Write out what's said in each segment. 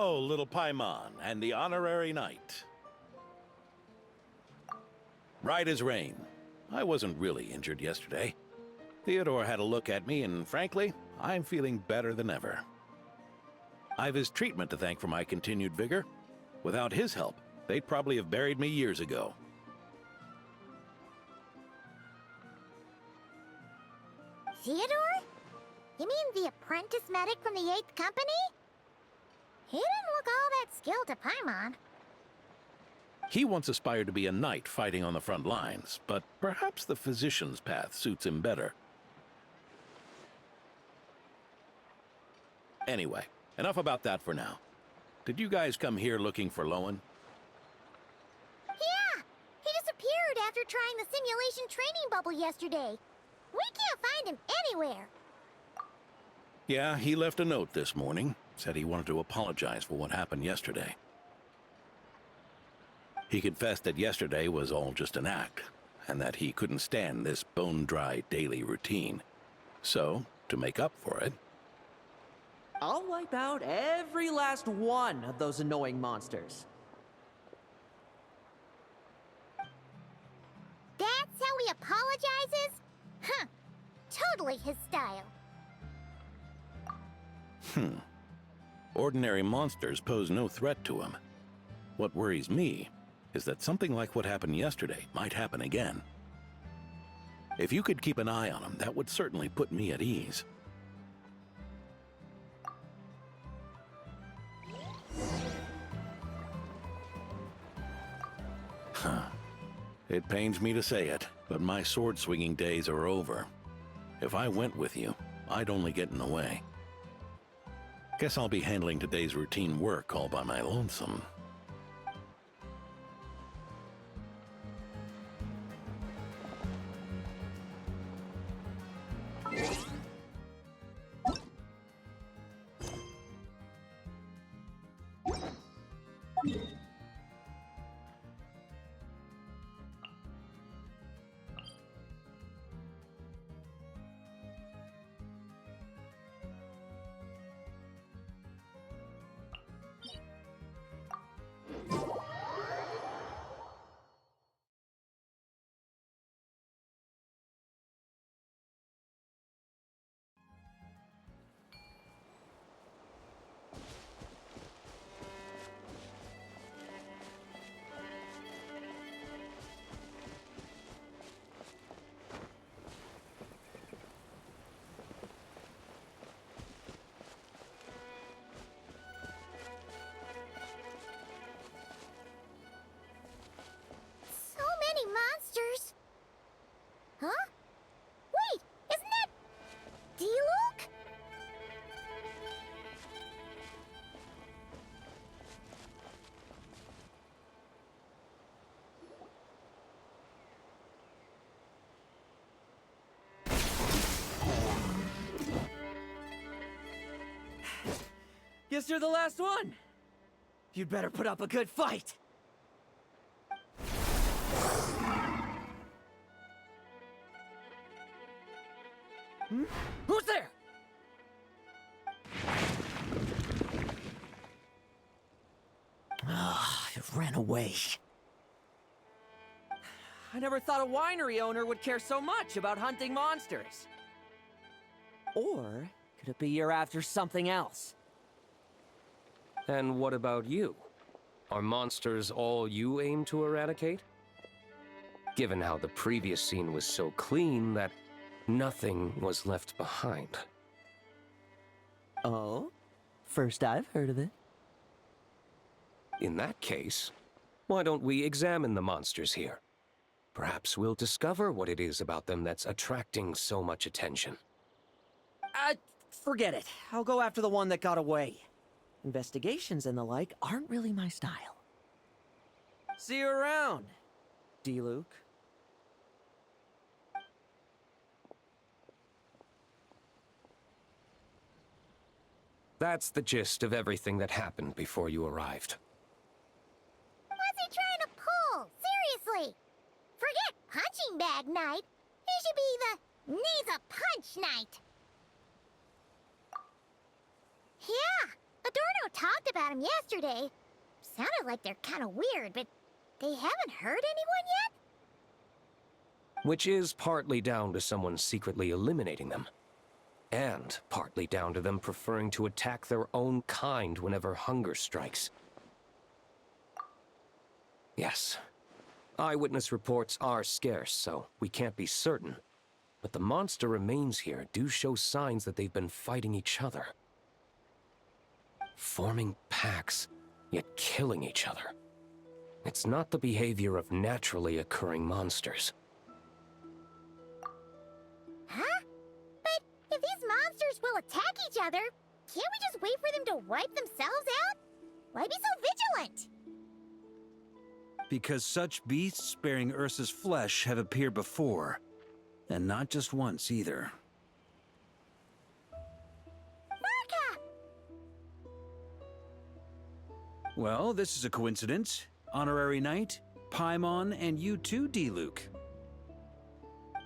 Hello, little Paimon, and the honorary knight. Right as rain. I wasn't really injured yesterday. Theodore had a look at me, and frankly, I'm feeling better than ever. I've his treatment to thank for my continued vigor. Without his help, they'd probably have buried me years ago. Theodore? You mean the apprentice medic from the 8th Company? He didn't look all that skilled to Paimon. He once aspired to be a knight fighting on the front lines, but perhaps the physician's path suits him better. Anyway, enough about that for now. Did you guys come here looking for Lohen? Yeah! He disappeared after trying the simulation training bubble yesterday. We can't find him anywhere. Yeah, he left a note this morning. Said he wanted to apologize for what happened yesterday. He confessed that yesterday was all just an act, and that he couldn't stand this bone-dry daily routine. So, to make up for it... I'll wipe out every last one of those annoying monsters. That's how he apologizes? Huh. Totally his style. Ordinary monsters pose no threat to him. What worries me is that something like what happened yesterday might happen again. If you could keep an eye on him, that would certainly put me at ease. It pains me to say it, but my sword-swinging days are over. If I went with you, I'd only get in the way. Guess I'll be handling today's routine work all by my lonesome. Monsters? Huh? Wait, isn't that D-Luke? Guess you're the last one. You'd better put up a good fight. Who's there? It ran away. I never thought a winery owner would care so much about hunting monsters. Or could it be you're after something else? And what about you? Are monsters all you aim to eradicate? Given how the previous scene was so clean that nothing was left behind. Oh? First I've heard of it. In that case, why don't we examine the monsters here? Perhaps we'll discover what it is about them that's attracting so much attention. Forget it. I'll go after the one that got away. Investigations and the like aren't really my style. See you around, D-Luke. That's the gist of everything that happened before you arrived. What's he trying to pull? Seriously! Forget punching bag night. He should be the needs a punch night. Yeah, Adorno talked about them yesterday. Sounded like they're kind of weird, but they haven't hurt anyone yet? Which is partly down to someone secretly eliminating them. And partly down to them preferring to attack their own kind whenever hunger strikes. Yes. Eyewitness reports are scarce, so we can't be certain. But the monster remains here do show signs that they've been fighting each other. Forming packs, yet killing each other. It's not the behavior of naturally occurring monsters. Huh? But if these monsters will attack each other, can't we just wait for them to wipe themselves out? Why be so vigilant? Because such beasts bearing Ursa's flesh have appeared before. And not just once, either. Varka! Well, this is a coincidence. Honorary Knight, Paimon, and you too, D-Luke.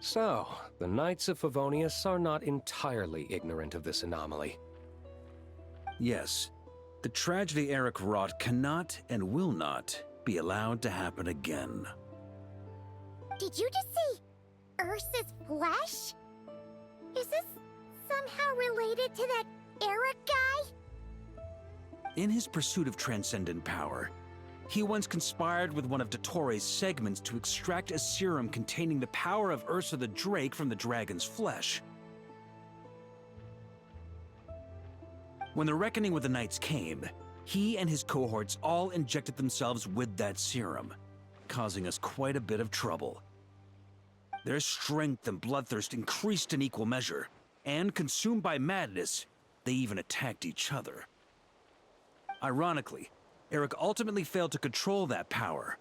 So, the Knights of Favonius are not entirely ignorant of this anomaly. Yes. The tragedy Eric wrought cannot and will not be allowed to happen again. Did you just say Ursa's flesh? Is this somehow related to that Eric guy? In his pursuit of transcendent power, he once conspired with one of Dottores' segments to extract a serum containing the power of Ursa the Drake from the dragon's flesh. When the reckoning with the Knights came, he and his cohorts all injected themselves with that serum, causing us quite a bit of trouble. Their strength and bloodthirst increased in equal measure, and consumed by madness, they even attacked each other. Ironically, Eric ultimately failed to control that power.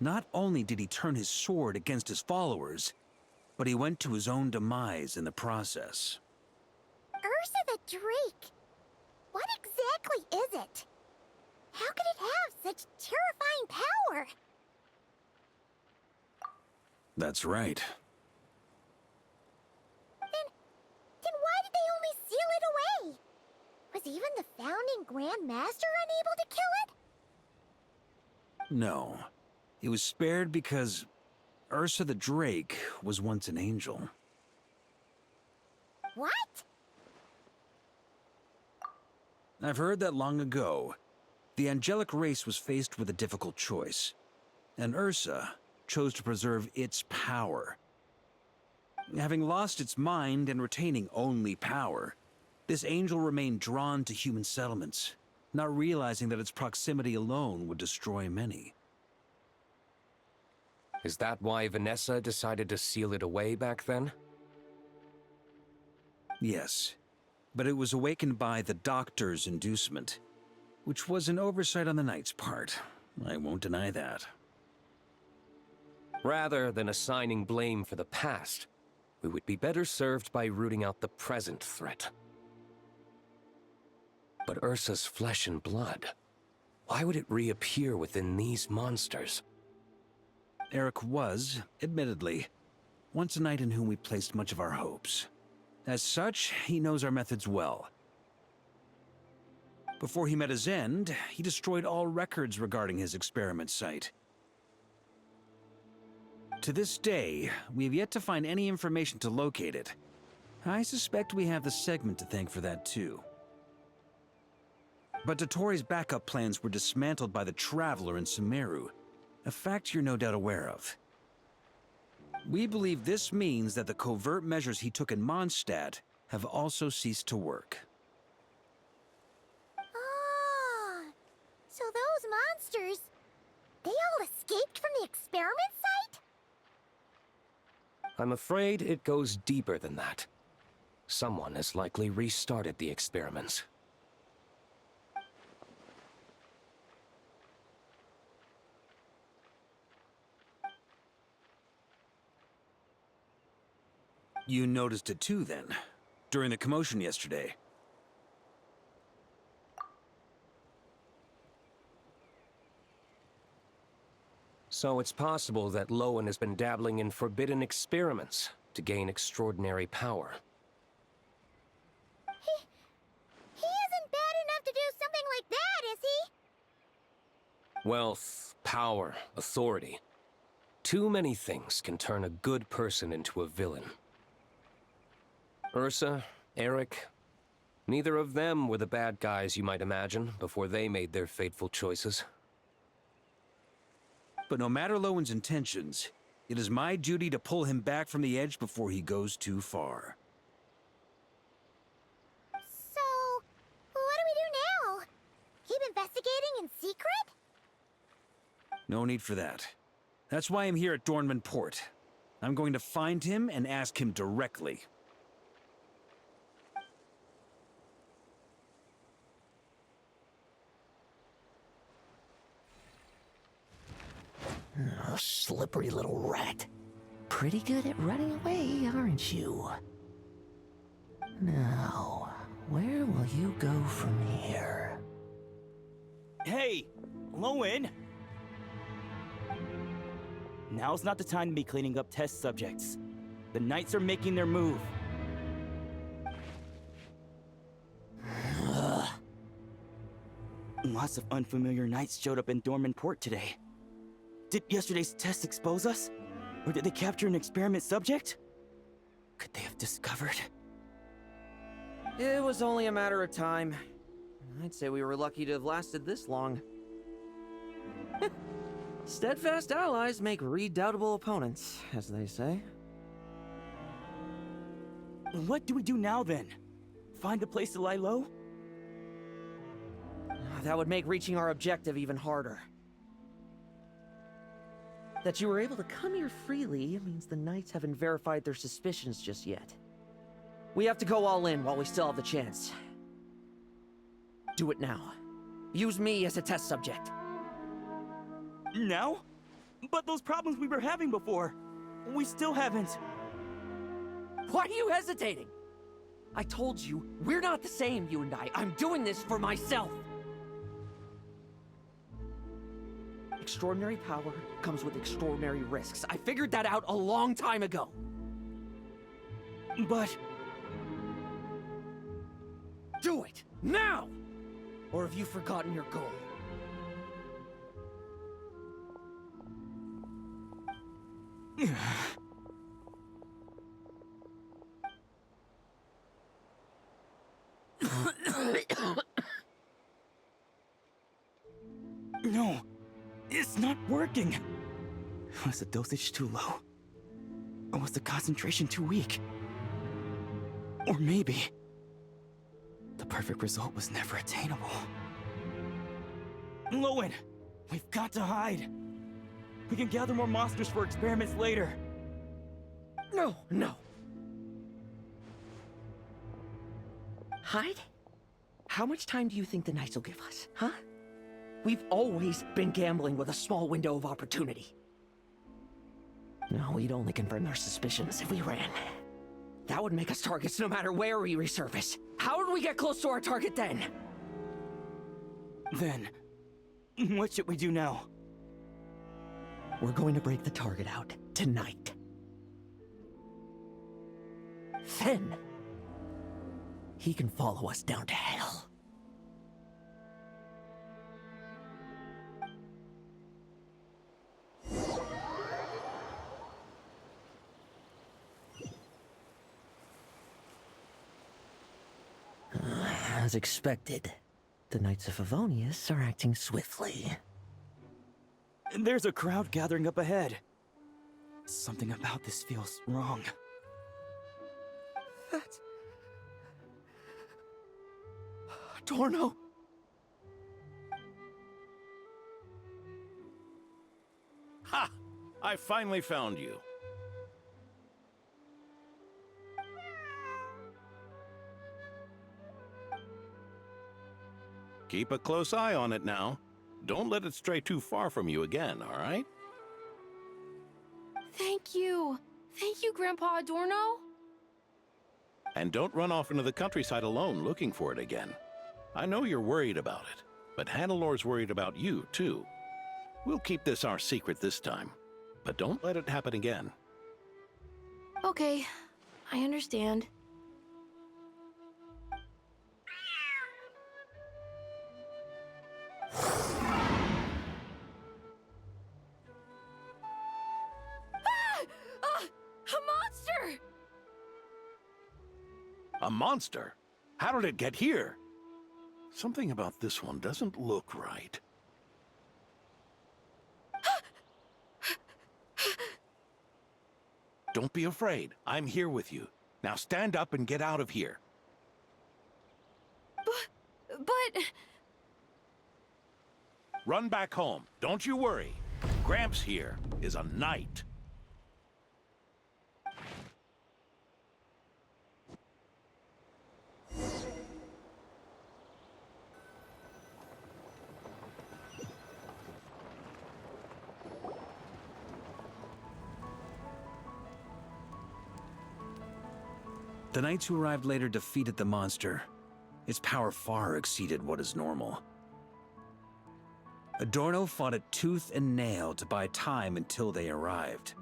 Not only did he turn his sword against his followers, but he went to his own demise in the process. Ursa the Drake? What exactly is it? How could it have such terrifying power? That's right. Then why did they only seal it away? Was even the founding Grand Master unable to kill it? No. It was spared because Ursa the Drake was once an angel. What? I've heard that long ago, the angelic race was faced with a difficult choice, and Ursa chose to preserve its power. Having lost its mind and retaining only power, this angel remained drawn to human settlements, not realizing that its proximity alone would destroy many. Is that why Vanessa decided to seal it away back then? Yes, but it was awakened by the Doctor's inducement, which was an oversight on the Knight's part. I won't deny that. Rather than assigning blame for the past, we would be better served by rooting out the present threat. But Ursa's flesh and blood, why would it reappear within these monsters? Eric was, admittedly, once a knight in whom we placed much of our hopes. As such, he knows our methods well. Before he met his end, he destroyed all records regarding his experiment site. To this day, we have yet to find any information to locate it. I suspect we have the segment to thank for that too. But Dottores' backup plans were dismantled by the Traveler in Sumeru, a fact you're no doubt aware of. We believe this means that the covert measures he took in Mondstadt have also ceased to work. Ah, so those monsters, they all escaped from the experiment site? I'm afraid it goes deeper than that. Someone has likely restarted the experiments. You noticed it too, then, during the commotion yesterday. So it's possible that Lohen has been dabbling in forbidden experiments to gain extraordinary power. He isn't bad enough to do something like that, is he? Wealth, power, authority. Too many things can turn a good person into a villain. Ursa, Eric, neither of them were the bad guys you might imagine before they made their fateful choices. But no matter Lowen's intentions, it is my duty to pull him back from the edge before he goes too far. So, what do we do now? Keep investigating in secret? No need for that. That's why I'm here at Dornman Port. I'm going to find him and ask him directly. Oh, slippery little rat. Pretty good at running away, aren't you? Now, where will you go from here? Hey, Lowen! Now's not the time to be cleaning up test subjects. The Knights are making their move. Lots of unfamiliar Knights showed up in Dornman Port today. Did yesterday's test expose us? Or did they capture an experiment subject? Could they have discovered? It was only a matter of time. I'd say we were lucky to have lasted this long. Steadfast allies make redoubtable opponents, as they say. What do we do now then? Find a place to lie low? That would make reaching our objective even harder. That you were able to come here freely means the Knights haven't verified their suspicions just yet. We have to go all in while we still have the chance. Do it now. Use me as a test subject. Now? But those problems we were having before, we still haven't. Why are you hesitating? I told you, we're not the same, you and I. I'm doing this for myself. Extraordinary power comes with extraordinary risks. I figured that out a long time ago. But... Do it! Now! Or have you forgotten your goal? No, it's not working. Was the dosage too low? Or was the concentration too weak? Or maybe the perfect result was never attainable. Lowen, we've got to hide. We can gather more monsters for experiments later. No, no. Hide? How much time do you think the Knights will give us, huh? We've always been gambling with a small window of opportunity. No, we'd only confirm their suspicions if we ran. That would make us targets no matter where we resurface. How would we get close to our target then? Then, what should we do now? We're going to break the target out tonight. Then, he can follow us down to hell. As expected, the Knights of Favonius are acting swiftly. There's a crowd gathering up ahead. Something about this feels wrong. That's... Adorno! Ha! I finally found you. Keep a close eye on it now. Don't let it stray too far from you again, all right? Thank you. Thank you, Grandpa Adorno. And don't run off into the countryside alone looking for it again. I know you're worried about it, but Hannelor's worried about you, too. We'll keep this our secret this time, but don't let it happen again. Okay, I understand. A monster? How did it get here? Something about this one doesn't look right. Don't be afraid. I'm here with you. Now stand up and get out of here. But... Run back home. Don't you worry. Gramps here is a knight. The knights who arrived later defeated the monster. Its power far exceeded what is normal. Adorno fought it tooth and nail to buy time until they arrived.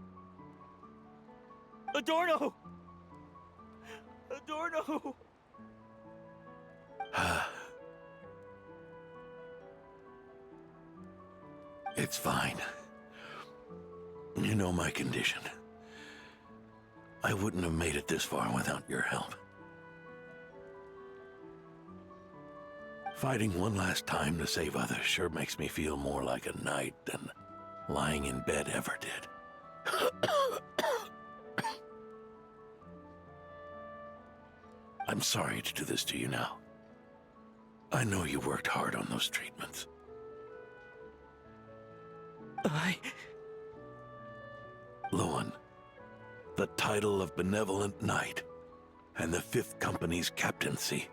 Adorno! Adorno! It's fine. You know my condition. I wouldn't have made it this far without your help. Fighting one last time to save others sure makes me feel more like a knight than lying in bed ever did. I'm sorry to do this to you now. I know you worked hard on those treatments. Lohen, the title of Benevolent Knight, and the 5th Company's captaincy.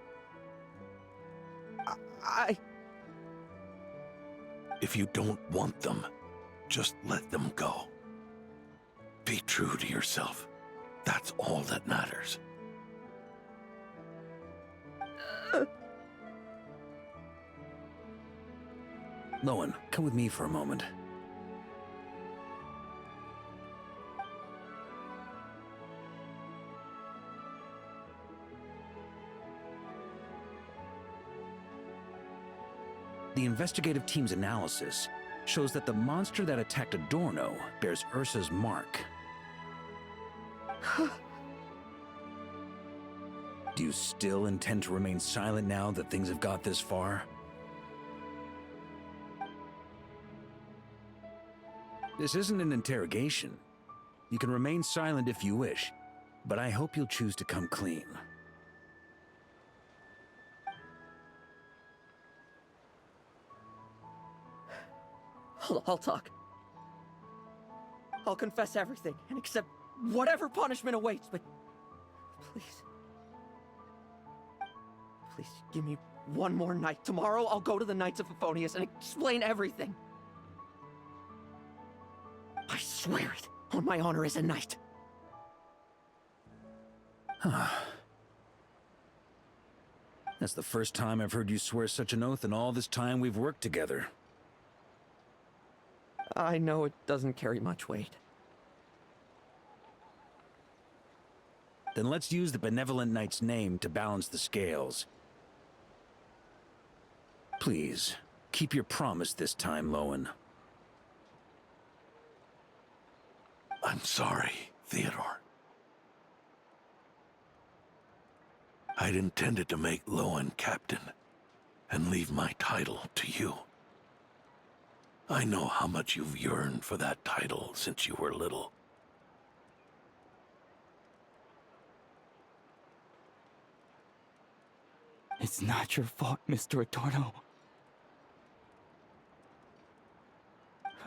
If you don't want them, just let them go. Be true to yourself. That's all that matters. Lohen, come with me for a moment. The investigative team's analysis shows that the monster that attacked Adorno bears Ursa's mark. Do you still intend to remain silent now that things have got this far? This isn't an interrogation. You can remain silent if you wish, but I hope you'll choose to come clean. I'll talk. I'll confess everything and accept whatever punishment awaits, but please. Please give me one more night. Tomorrow I'll go to the Knights of Euphonius and explain everything. I swear it on my honor as a knight. That's the first time I've heard you swear such an oath in all this time we've worked together. I know it doesn't carry much weight. Then let's use the Benevolent Knight's name to balance the scales. Please, keep your promise this time, Lohen. I'm sorry, Theodore. I'd intended to make Lohen captain and leave my title to you. I know how much you've yearned for that title since you were little. It's not your fault, Mr. Adorno.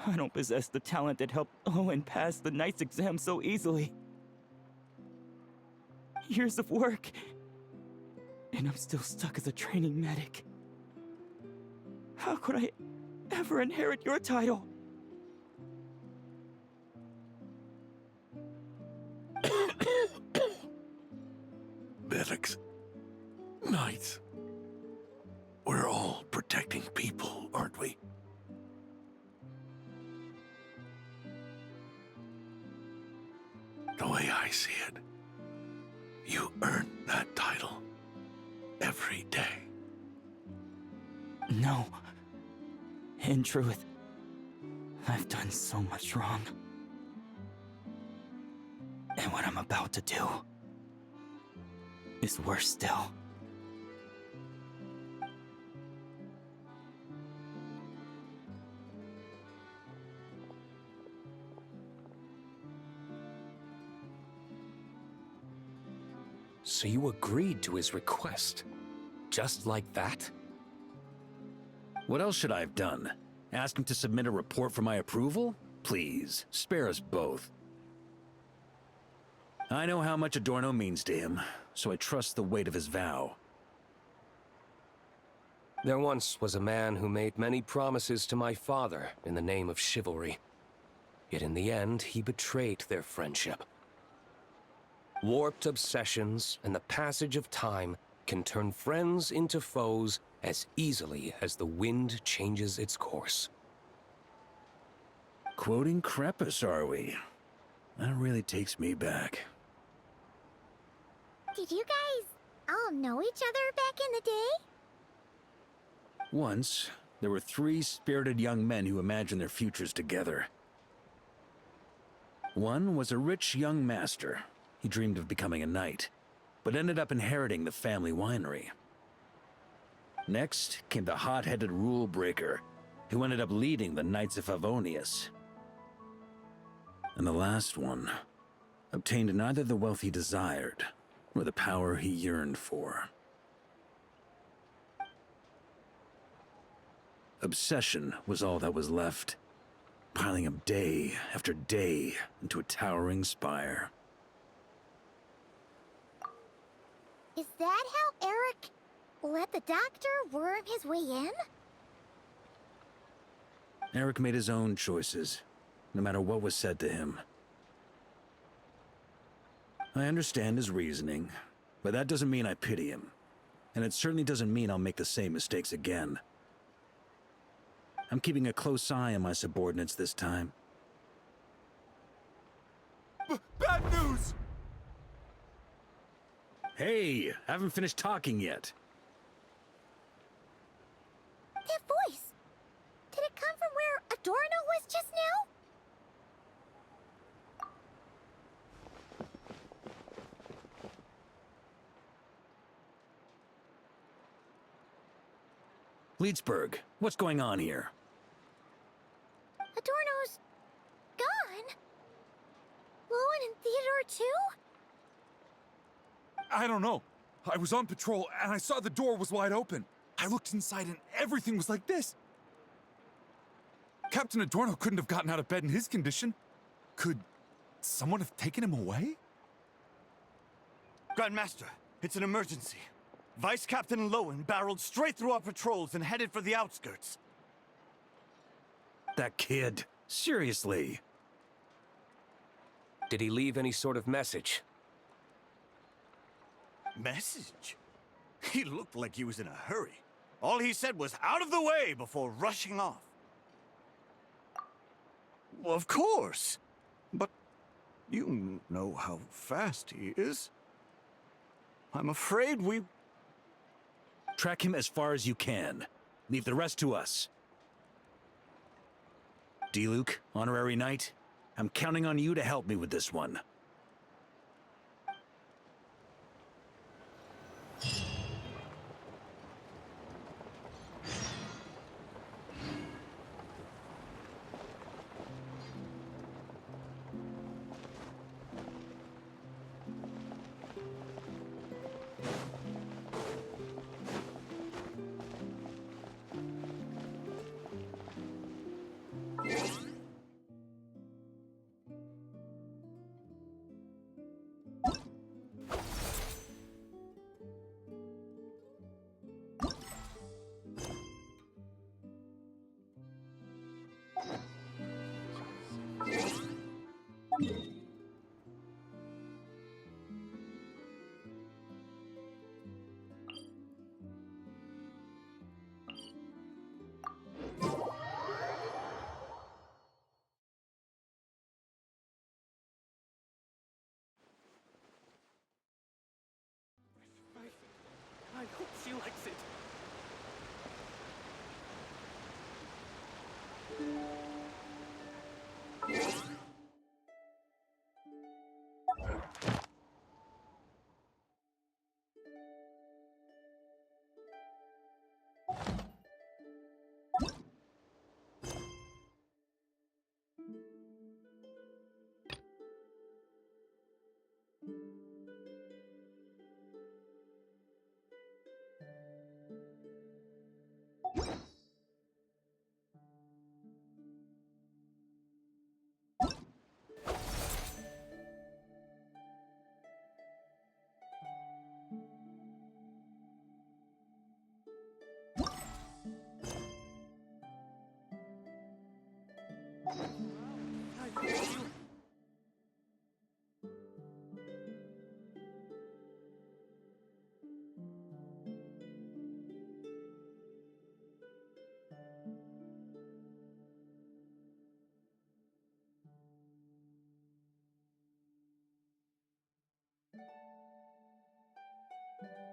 I don't possess the talent that helped Lohen pass the Knight's exam so easily. Years of work, and I'm still stuck as a training medic. How could I ever inherit your title? Medics, knights, we're all protecting people, aren't we? The way I see it, you earned that title every day. No. In truth, I've done so much wrong. And what I'm about to do is worse still. So you agreed to his request? Just like that? What else should I have done? Ask him to submit a report for my approval? Please, spare us both. I know how much Adorno means to him, so I trust the weight of his vow. There once was a man who made many promises to my father in the name of chivalry. Yet in the end, he betrayed their friendship. Warped obsessions and the passage of time can turn friends into foes as easily as the wind changes its course. Quoting Crepus, are we? That really takes me back. Did you guys all know each other back in the day? Once, there were 3 spirited young men who imagined their futures together. One was a rich young master. He dreamed of becoming a knight, but ended up inheriting the family winery. Next came the hot-headed rule breaker, who ended up leading the Knights of Favonius. And the last one obtained neither the wealth he desired, nor the power he yearned for. Obsession was all that was left, piling up day after day into a towering spire. Is that how Eric let the doctor worm his way in? Eric made his own choices, no matter what was said to him. I understand his reasoning, but that doesn't mean I pity him. And it certainly doesn't mean I'll make the same mistakes again. I'm keeping a close eye on my subordinates this time. Bad news! Hey, haven't finished talking yet. That voice! Did it come from where Adorno was just now? Leedsburg, what's going on here? Adorno's gone? Lohen and Theodore too? I don't know. I was on patrol and I saw the door was wide open. I looked inside and everything was like this. Captain Adorno couldn't have gotten out of bed in his condition. Could someone have taken him away? Grandmaster, it's an emergency. Vice Captain Lohen barreled straight through our patrols and headed for the outskirts. That kid. Seriously. Did he leave any sort of message? Message? He looked like he was in a hurry. All he said was out of the way before rushing off. Well, of course. But you know how fast he is. I'm afraid we... Track him as far as you can. Leave the rest to us. D-Luke, honorary knight, I'm counting on you to help me with this one. I hope she likes it.